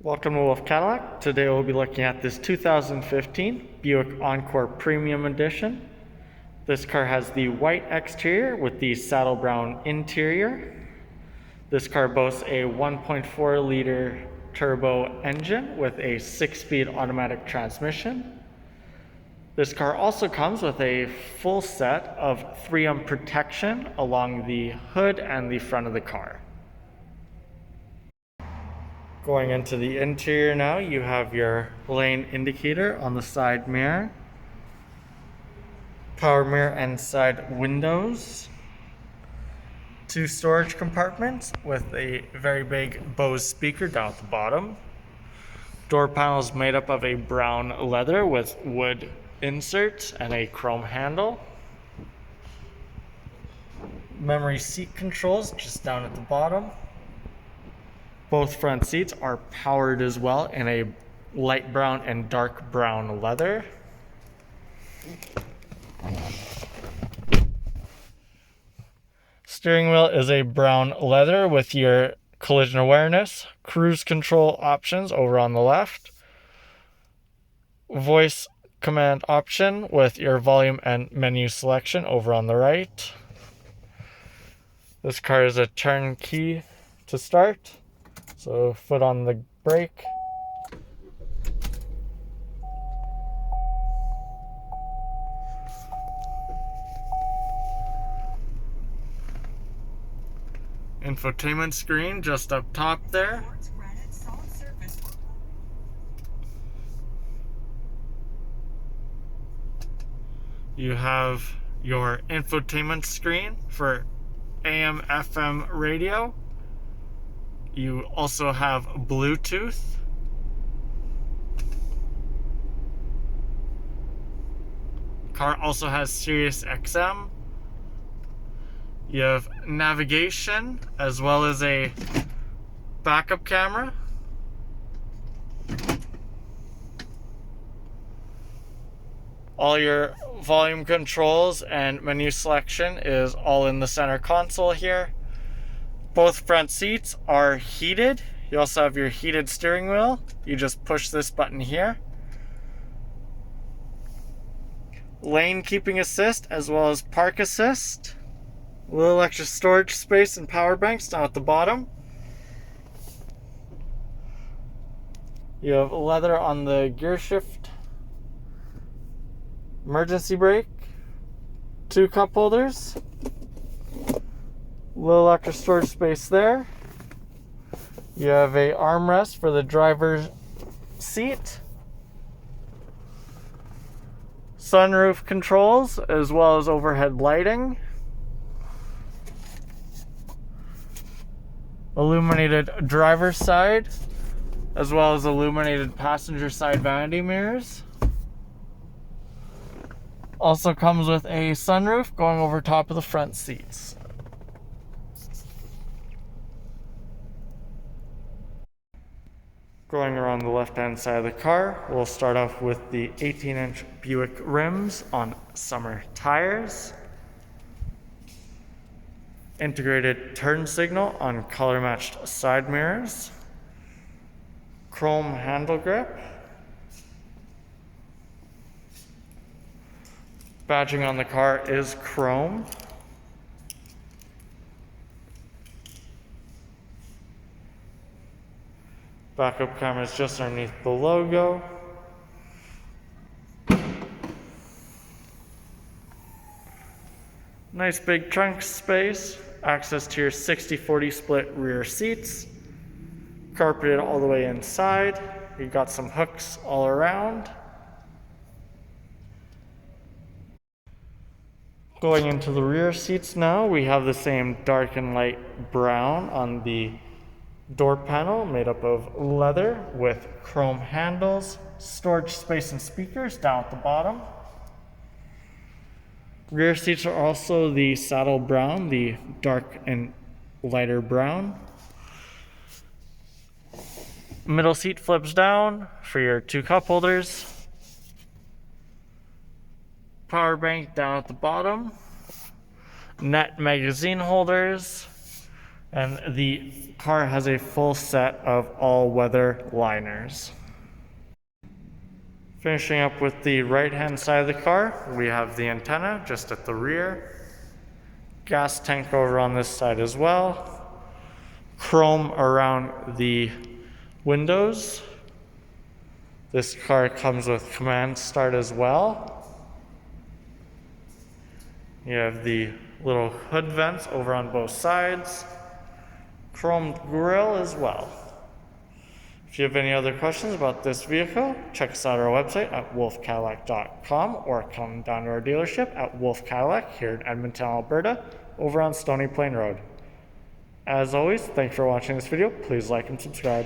Welcome to Wolfe Cadillac. Today we'll be looking at this 2015 Buick Encore Premium Edition. This car has the white exterior with the saddle brown interior. This car boasts a 1.4 liter turbo engine with a 6-speed automatic transmission. This car also comes with a full set of 3M protection along the hood and the front of the car. Going into the interior now, you have your lane indicator on the side mirror, power mirror and side windows, 2 storage compartments with a very big Bose speaker down at the bottom, door panels made up of a brown leather with wood inserts and a chrome handle, memory seat controls just down at the bottom. Both front seats are powered as well in a light brown and dark brown leather. Steering wheel is a brown leather with your collision awareness, cruise control options over on the left, voice command option with your volume and menu selection over on the right. This car is a turnkey to start. So foot on the brake. Infotainment screen just up top there. You have your infotainment screen for AM, FM radio. You also have Bluetooth. Car also has Sirius XM. You have navigation as well as a backup camera. All your volume controls and menu selection is all in the center console here. Both front seats are heated. You also have your heated steering wheel. You just push this button here. Lane keeping assist as well as park assist. A little extra storage space and power banks down at the bottom. You have leather on the gear shift. Emergency brake. 2 cup holders. Little extra storage space there. You have a armrest for the driver's seat. Sunroof controls as well as overhead lighting. Illuminated driver's side as well as illuminated passenger side vanity mirrors. Also comes with a sunroof going over top of the front seats. Going around the left-hand side of the car, we'll start off with the 18-inch Buick rims on summer tires. Integrated turn signal on color-matched side mirrors. Chrome handle grip. Badging on the car is chrome. Backup camera is just underneath the logo. Nice big trunk space. Access to your 60-40 split rear seats. Carpeted all the way inside. You've got some hooks all around. Going into the rear seats now, we have the same dark and light brown on the door panel made up of leather with chrome handles, storage space and speakers down at the bottom. Rear seats are also the saddle brown, the dark and lighter brown. Middle seat flips down for your 2 cup holders. Power bank down at the bottom. Net magazine holders. And the car has a full set of all-weather liners. Finishing up with the right-hand side of the car, we have the antenna just at the rear. Gas tank over on this side as well. Chrome around the windows. This car comes with command start as well. You have the little hood vents over on both sides. Chrome grille as well. If you have any other questions about this vehicle, check us out on our website at wolfecadillac.com or come down to our dealership at Wolfe Cadillac here in Edmonton, Alberta, over on Stony Plain Rd. As always, thanks for watching this video. Please like and subscribe.